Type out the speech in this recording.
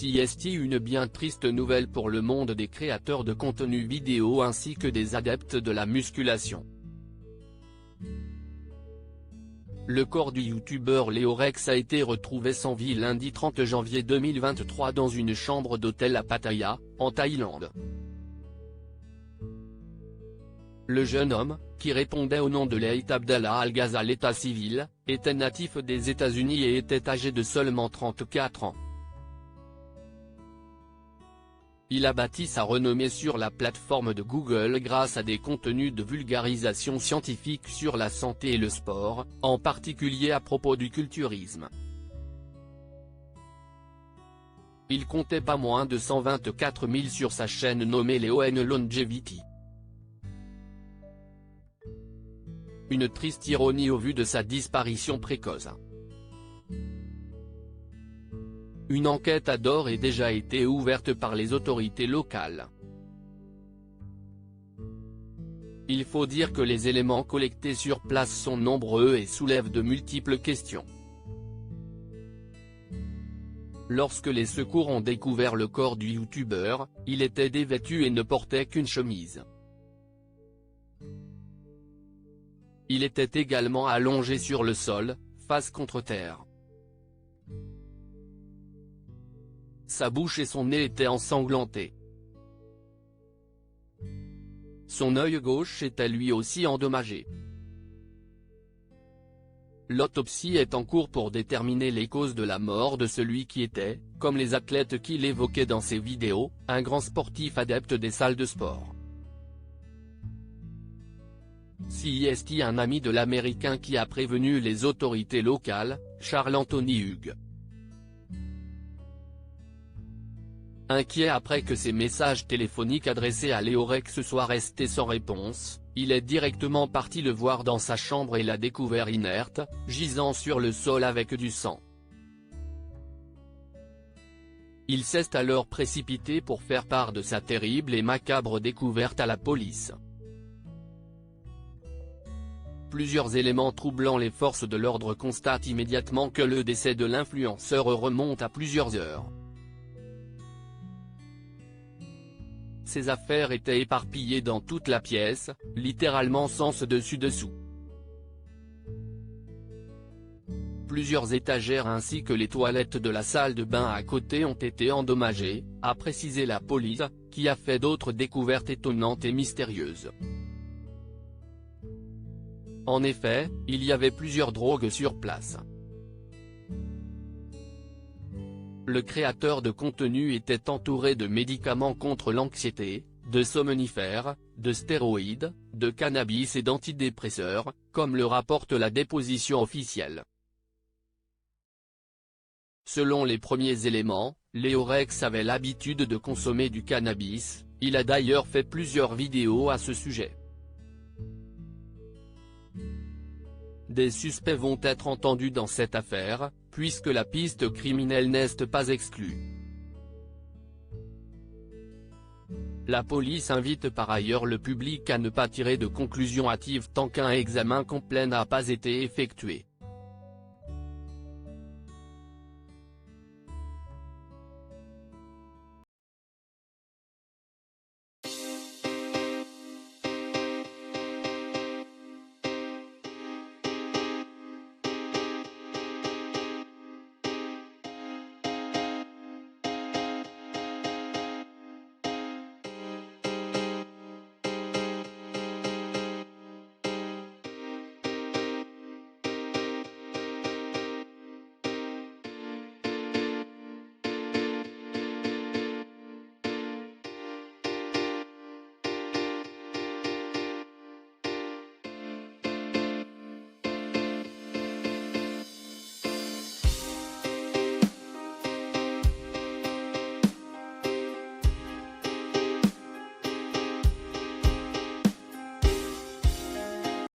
C'est une bien triste nouvelle pour le monde des créateurs de contenu vidéo ainsi que des adeptes de la musculation. Le corps du youtubeur Leo Rex a été retrouvé sans vie lundi 30 janvier 2023 dans une chambre d'hôtel à Pattaya, en Thaïlande. Le jeune homme, qui répondait au nom de Leith Abdallah Al-Ghaz à l'état civil, était natif des États-Unis et était âgé de seulement 34 ans. Il a bâti sa renommée sur la plateforme de Google grâce à des contenus de vulgarisation scientifique sur la santé et le sport, en particulier à propos du culturisme. Il comptait pas moins de 124 000 sur sa chaîne nommée Leo Longevity. Une triste ironie au vu de sa disparition précoce. Une enquête a d'ores et déjà été ouverte par les autorités locales. Il faut dire que les éléments collectés sur place sont nombreux et soulèvent de multiples questions. Lorsque les secours ont découvert le corps du youtubeur, il était dévêtu et ne portait qu'une chemise. Il était également allongé sur le sol, face contre terre. Sa bouche et son nez étaient ensanglantés. Son œil gauche était lui aussi endommagé. L'autopsie est en cours pour déterminer les causes de la mort de celui qui était, comme les athlètes qu'il évoquait dans ses vidéos, un grand sportif adepte des salles de sport. C'est un ami de l'Américain qui a prévenu les autorités locales, Charles Anthony Hughes. Inquiet après que ses messages téléphoniques adressés à Leo Rex soient restés sans réponse, il est directement parti le voir dans sa chambre et l'a découvert inerte, gisant sur le sol avec du sang. Il s'est alors précipité pour faire part de sa terrible et macabre découverte à la police. Plusieurs éléments troublant les forces de l'ordre constatent immédiatement que le décès de l'influenceur remonte à plusieurs heures. Ses affaires étaient éparpillées dans toute la pièce, littéralement sens dessus-dessous. Plusieurs étagères ainsi que les toilettes de la salle de bain à côté ont été endommagées, a précisé la police, qui a fait d'autres découvertes étonnantes et mystérieuses. En effet, il y avait plusieurs drogues sur place. Le créateur de contenu était entouré de médicaments contre l'anxiété, de somnifères, de stéroïdes, de cannabis et d'antidépresseurs, comme le rapporte la déposition officielle. Selon les premiers éléments, Leo Rex avait l'habitude de consommer du cannabis, il a d'ailleurs fait plusieurs vidéos à ce sujet. Des suspects vont être entendus dans cette affaire, puisque la piste criminelle n'est pas exclue. La police invite par ailleurs le public à ne pas tirer de conclusions hâtives tant qu'un examen complet n'a pas été effectué.